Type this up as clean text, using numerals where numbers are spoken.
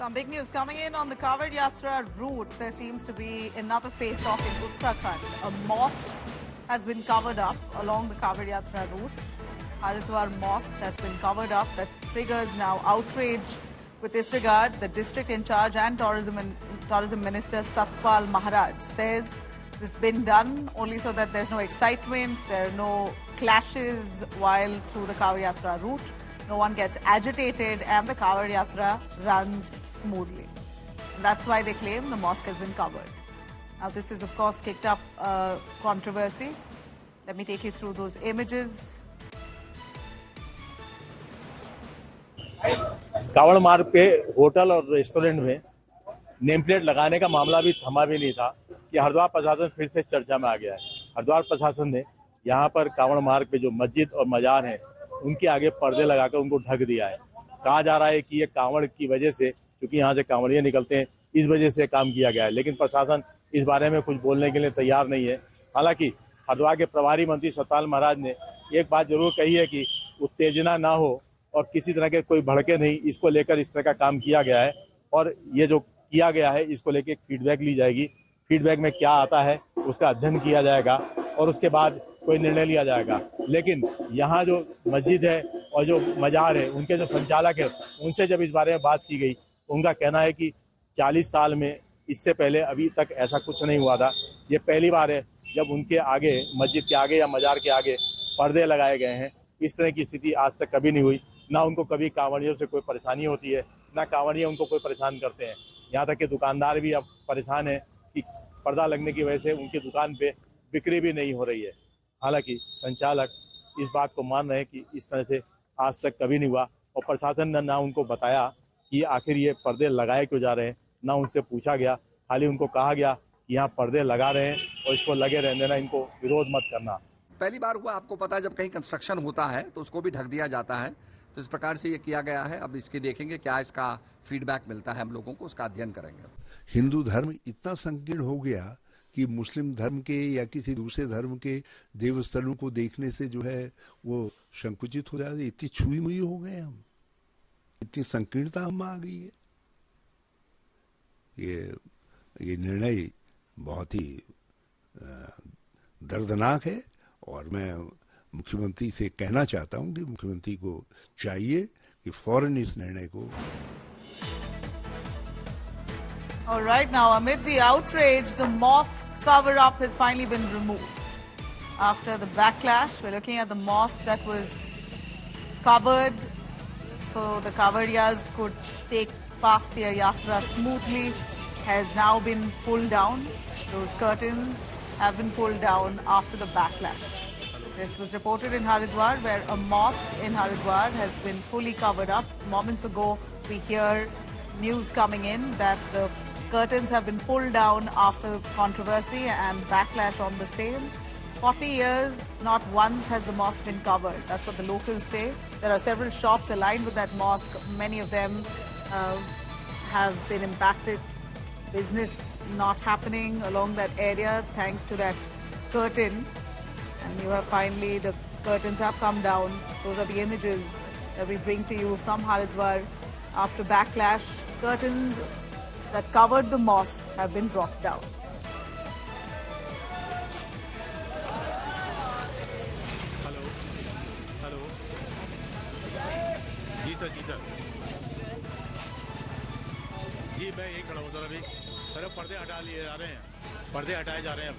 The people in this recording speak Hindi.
Some big news coming in on the Kavod Yatra route. There seems to be another face-off in Uttarakhand. A mosque has been covered up along the Kavod Yatra route. Haridwar Mosque that's been covered up, that triggers now outrage. With this regard, the district in charge and tourism minister Satpal Maharaj says this has been done only so that there's no excitement, there are no clashes while through the Kavod Yatra route. No one gets agitated and the Kavod Yatra runs smoothly. And that's why they claim the mosque has been covered. Now this is of course kicked up controversy. Let me take you through those images. Kanwar मार्ग पे होटल और रेस्टोरेंट में नेम प्लेट लगाने का मामला भी थमा भी नहीं था कि हरिद्वार प्रशासन फिर से चर्चा में आ गया है। हरिद्वार प्रशासन ने यहाँ पर कांवड़ मार्ग पे जो मस्जिद और मजार हैं उनके आगे पर्दे लगाकर उनको ढक दिया है। कहा जा रहा है कि ये कांवड़ की वजह से, क्योंकि यहाँ से कांवड़िये निकलते हैं, इस वजह से काम किया गया है, लेकिन प्रशासन इस बारे में कुछ बोलने के लिए तैयार नहीं है। हालांकि हरिद्वार के प्रभारी मंत्री सतपाल महाराज ने एक बात जरूर कही है कि उत्तेजना ना हो और किसी तरह के कोई भड़के नहीं, इसको लेकर इस तरह का काम किया गया है। और ये जो किया गया है इसको लेकर फीडबैक ली जाएगी। फीडबैक में क्या आता है उसका अध्ययन किया जाएगा और उसके बाद कोई निर्णय लिया जाएगा। लेकिन यहाँ जो मस्जिद है और जो मजार है उनके जो संचालक है उनसे जब इस बारे में बात की गई, उनका कहना है कि 40 साल में इससे पहले अभी तक ऐसा कुछ नहीं हुआ था। ये पहली बार है जब उनके आगे, मस्जिद के आगे या मजार के आगे पर्दे लगाए गए हैं। इस तरह की स्थिति आज तक कभी नहीं हुई। ना उनको कभी कांवड़ियों से कोई परेशानी होती है, ना कांवड़िये उनको कोई परेशान करते हैं। यहाँ तक कि दुकानदार भी अब परेशान है कि पर्दा लगने की वजह से उनकी दुकान पे बिक्री भी नहीं हो रही है। हालांकि संचालक इस बात को मान रहे हैं कि इस तरह से आज तक कभी नहीं हुआ और प्रशासन ने ना उनको बताया कि आखिर ये पर्दे लगाए क्यों जा रहे हैं, ना उनसे पूछा गया। खाली उनको कहा गया कि यहाँ पर्दे लगा रहे हैं और इसको लगे रहने देना, इनको विरोध मत करना। पहली बार हुआ, आपको पता है जब कहीं कंस्ट्रक्शन होता है तो उसको भी ढक दिया जाता है, तो इस प्रकार से ये किया गया है। अब इसके देखेंगे क्या इसका फीडबैक मिलता है, हम लोगों को उसका अध्ययन करेंगे। हिंदू धर्म इतना संकीर्ण हो गया कि मुस्लिम धर्म के या किसी दूसरे धर्म के देवस्थलों को देखने से जो है वो संकुचित हो जाते, इतनी छुई मुई हो गए हम, इतनी संकीर्णता हम आ गई है। ये निर्णय बहुत ही दर्दनाक है और मैं मुख्यमंत्री से कहना चाहता हूं कि मुख्यमंत्री को चाहिए कि फौरन इस निर्णय को। All right, now amid the outrage, the mosque cover-up has finally been removed. After the backlash, we're looking at the mosque that was covered so the Kavariyas could take past their yatra smoothly, has now been pulled down. Those curtains have been pulled down after the backlash. This was reported in Haridwar, where a mosque in Haridwar has been fully covered up. Moments ago, we hear news coming in that the curtains have been pulled down after controversy and backlash on the same. 40 years, not once has the mosque been covered. That's what the locals say. There are several shops aligned with that mosque. Many of them have been impacted. Business not happening along that area thanks to that curtain. And you have finally, the curtains have come down. Those are the images that we bring to you from Haridwar. After backlash, curtains that covered the mosque have been brought down. Hello जी सर जी मैं यही खड़ा हूँ सर। अभी सर पर्दे हटा लिए जा रहे हैं, पर्दे हटाए जा रहे हैं अब।